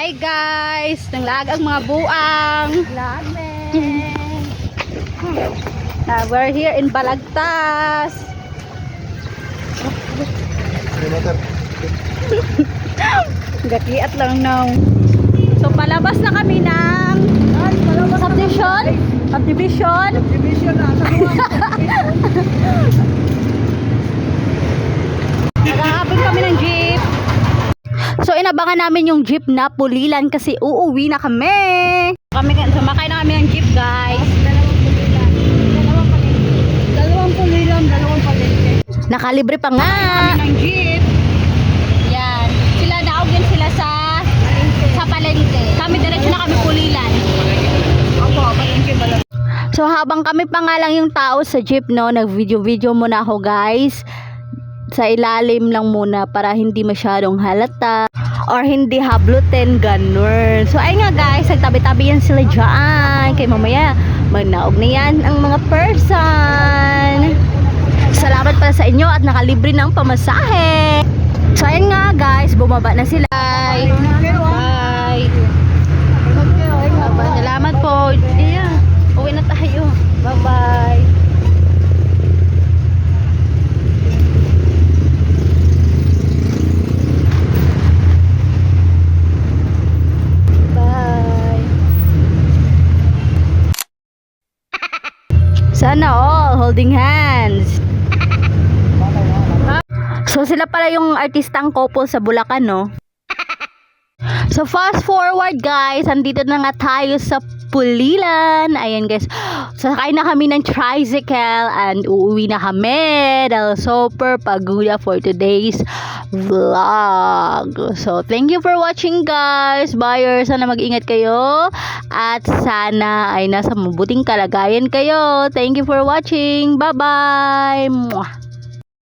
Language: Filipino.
Hi guys! Nanglaag ang mga buang. We're here in Balagtas. Gakiat lang now. So palabas na kami ng subdivision. Nag-aabot kami ng jeep. So inabangan namin yung jeep na Pulilan kasi uuwi na kami. Sumakay na kami ng jeep, guys. Dalawang Pulilan, dalawang palengke. Nakalibre pa nga. Kami ng jeep. Yan. Sila daog din sila sa palengke. Kami diretso na kami Pulilan. Opo, palengke pala. So habang kami pa nga lang yung tao sa jeep, no, nag-video muna ako, guys. Sa ilalim lang muna para hindi masyadong halata or hindi hablutin, ganun. So ay nga guys, nagtabi-tabi yan sila dyan. Kaya mamaya magnaog na yan ang mga person. Salamat pala sa inyo at nakalibre ng pamasahe. So ayun nga guys, bumaba na sila. Bye. Salamat po. Yeah. Uwi na tayo. Bye bye. Sana all holding hands. So sila pala yung artistang couple sa Bulacan, no? So fast forward guys, andito na nga tayo sa Pulilan. Ayan guys, sakay na kami ng tricycle and uuwi na kami. Dahil super paguda for today's vlog. So thank you for watching guys. Buyers, sana mag-ingat kayo at sana ay nasa mabuting kalagayan kayo. Thank you for watching. Bye bye.